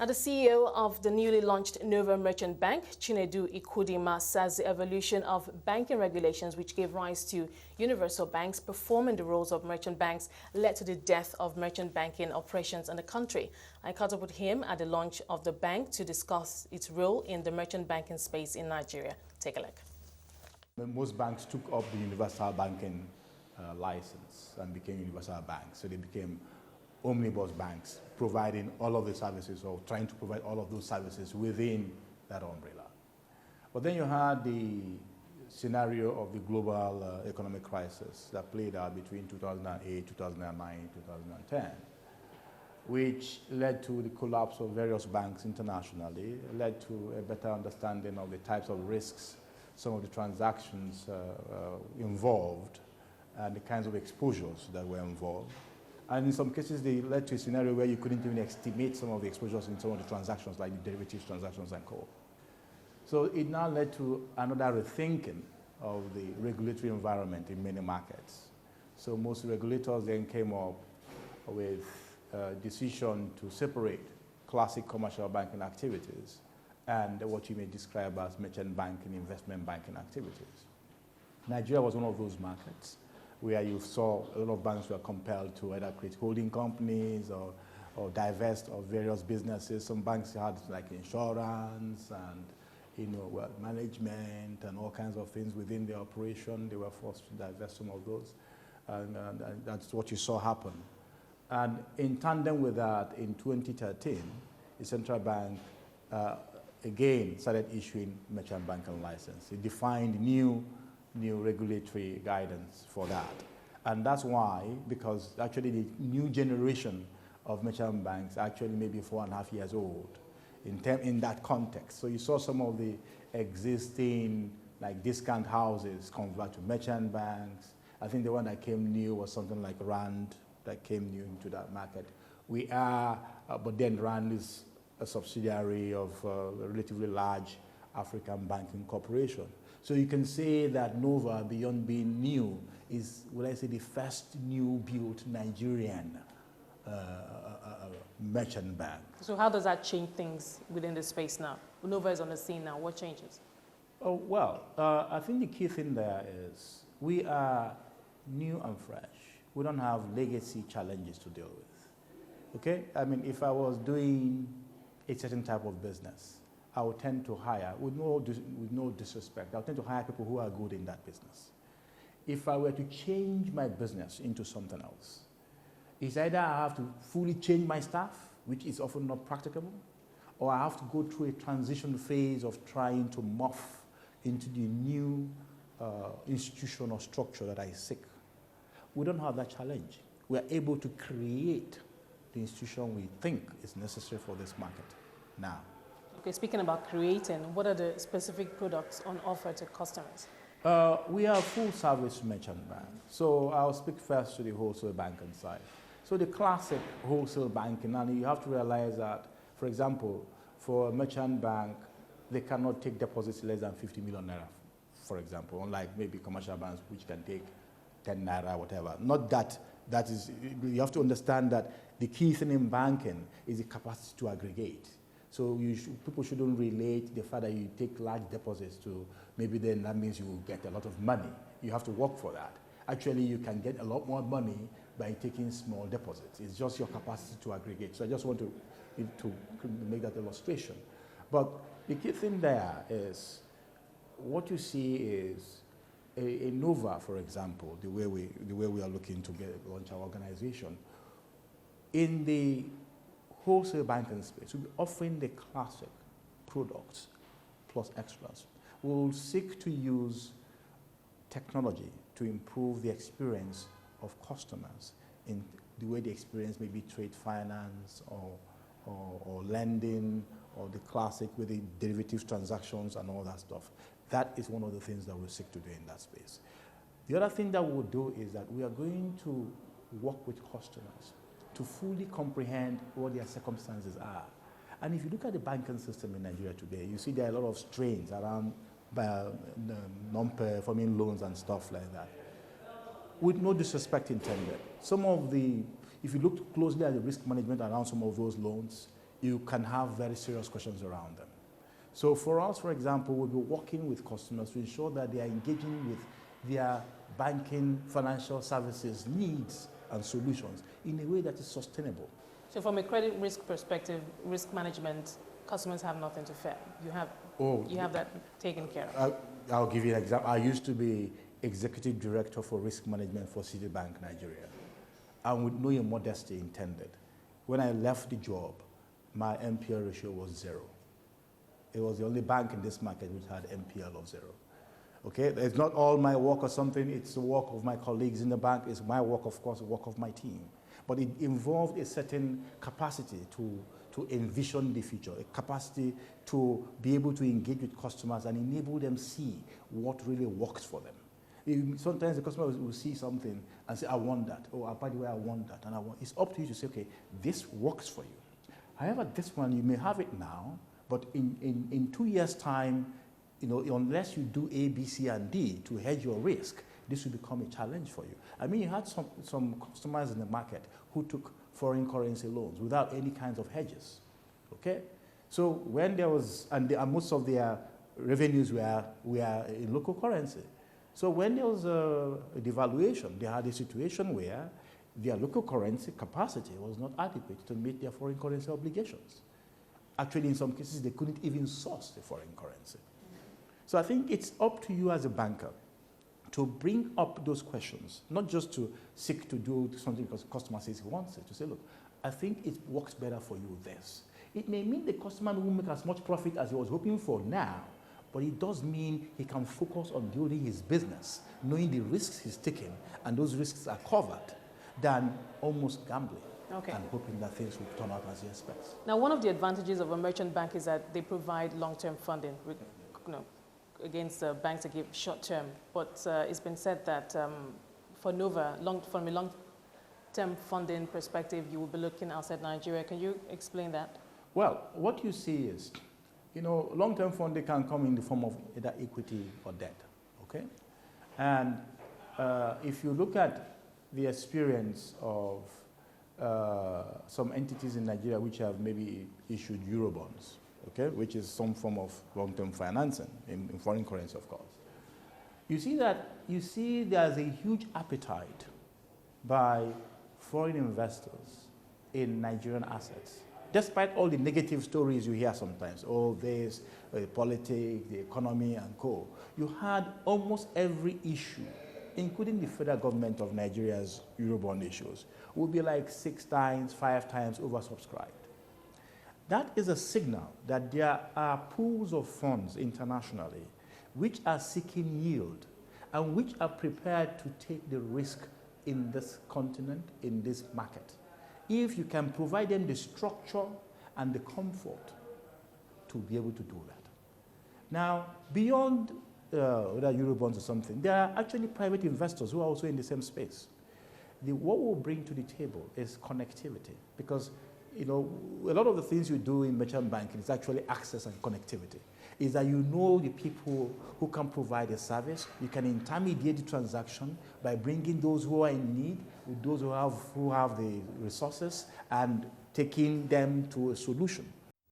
And the CEO of the newly launched Nova Merchant Bank, Chinedu Ikwudinma, says the evolution of banking regulations, which gave rise to universal banks performing the roles of merchant banks, led to the death of merchant banking operations in the country. I caught up with him at the launch of the bank to discuss its role in the merchant banking space in Nigeria. Take a look. Most banks took up the universal banking license and became universal banks. So they became omnibus banks, providing all of the services or trying to provide all of those services within that umbrella. But then you had the scenario of the global economic crisis that played out between 2008, 2009, 2010, which led to the collapse of various banks internationally, led to a better understanding of the types of risks, some of the transactions involved, and the kinds of exposures that were involved. And in some cases, they led to a scenario where you couldn't even estimate some of the exposures in some of the transactions, like the derivatives transactions and co. So it now led to another rethinking of the regulatory environment in many markets. So most regulators then came up with a decision to separate classic commercial banking activities and what you may describe as merchant banking, investment banking activities. Nigeria was one of those markets where you saw a lot of banks were compelled to either create holding companies or divest of various businesses. Some banks had like insurance and wealth management and all kinds of things within their operation. They were forced to divest some of those, and that's what you saw happen. And in tandem with that, in 2013, the central bank again started issuing merchant banking license. It defined new regulatory guidance for that. And that's why, because actually the new generation of merchant banks actually maybe 4.5 years old in that context. So you saw some of the existing like discount houses convert to merchant banks. I think the one that came new was something like Rand that came new into that market. But then Rand is a subsidiary of a relatively large African banking corporation. So you can say that Nova, beyond being new, is, would I say, the first new-built Nigerian merchant bank. So how does that change things within the space now? Nova is on the scene now. What changes? Oh, well, I think the key thing there is we are new and fresh. We don't have legacy challenges to deal with. Okay? I mean, if I was doing a certain type of business, I would tend to hire, with no disrespect, I would tend to hire people who are good in that business. If I were to change my business into something else, it's either I have to fully change my staff, which is often not practicable, or I have to go through a transition phase of trying to morph into the new institution or structure that I seek. We don't have that challenge. We are able to create the institution we think is necessary for this market now. Okay, speaking about creating, what are the specific products on offer to customers? We are a full-service merchant bank. So I'll speak first to the wholesale banking side. So the classic wholesale banking, and you have to realize that, for example, for a merchant bank, they cannot take deposits less than 50 million naira, for example, unlike maybe commercial banks which can take 10 naira, whatever. Not that is, you have to understand that the key thing in banking is the capacity to aggregate. So people shouldn't relate the fact that you take large deposits to maybe then that means you will get a lot of money. You have to work for that. Actually, you can get a lot more money by taking small deposits. It's just your capacity to aggregate. So I just want to make that illustration. But the key thing there is what you see is a Nova, for example, the way we are looking to launch our organization. In the wholesale banking space, we'll be offering the classic products plus extras. We'll seek to use technology to improve the experience of customers in the way they experience maybe trade finance or lending or the classic with the derivatives transactions and all that stuff. That is one of the things that we'll seek to do in that space. The other thing that we'll do is that we are going to work with customers to fully comprehend what their circumstances are. And if you look at the banking system in Nigeria today, you see there are a lot of strains around non-performing loans and stuff like that. With no disrespect intended. If you look closely at the risk management around some of those loans, you can have very serious questions around them. So for us, for example, we'll be working with customers to ensure that they are engaging with their banking financial services needs and solutions in a way that is sustainable. So from a credit risk perspective, risk management, customers have nothing to fear. You have that taken care of. I'll give you an example. I used to be executive director for risk management for Citibank Nigeria, and with no immodesty intended. When I left the job, my NPL ratio was 0. It was the only bank in this market which had NPL of 0. Okay, it's not all my work or something, it's the work of my colleagues in the bank, it's my work, of course, the work of my team. But it involved a certain capacity to envision the future, a capacity to be able to engage with customers and enable them see what really works for them. Sometimes the customer will see something and say, I want that, or by the way, I want that, and it's up to you to say, okay, this works for you. However, this one, you may have it now, but in 2 years' time, unless you do A, B, C, and D to hedge your risk, this will become a challenge for you. I mean, you had some customers in the market who took foreign currency loans without any kinds of hedges, okay? So when there was, and most of their revenues were in local currency. So when there was a devaluation, they had a situation where their local currency capacity was not adequate to meet their foreign currency obligations. Actually, in some cases, they couldn't even source the foreign currency. So I think it's up to you as a banker to bring up those questions, not just to seek to do something because the customer says he wants it, to say, look, I think it works better for you this. It may mean the customer won't make as much profit as he was hoping for now, but it does mean he can focus on building his business, knowing the risks he's taking, and those risks are covered, than almost gambling. Okay. And hoping that things will turn out as he expects. Now, one of the advantages of a merchant bank is that they provide long-term funding, against the banks that give short-term. But it's been said that for Nova, from a long-term funding perspective, you will be looking outside Nigeria. Can you explain that? Well, what you see is, long-term funding can come in the form of either equity or debt. Okay, and if you look at the experience of some entities in Nigeria which have maybe issued Eurobonds, okay, which is some form of long-term financing in foreign currency, of course. You see there's a huge appetite by foreign investors in Nigerian assets, despite all the negative stories you hear sometimes, this, politics, the economy, and co. You had almost every issue, including the federal government of Nigeria's Eurobond issues, would be like 6 times, 5 times oversubscribed. That is a signal that there are pools of funds internationally which are seeking yield and which are prepared to take the risk in this continent, in this market, if you can provide them the structure and the comfort to be able to do that. Now, beyond whether Eurobonds or something, there are actually private investors who are also in the same space. What we'll bring to the table is connectivity, because a lot of the things you do in merchant banking is actually access and connectivity. Is that you know the people who can provide a service, you can intermediate the transaction by bringing those who are in need with those who have the resources and taking them to a solution.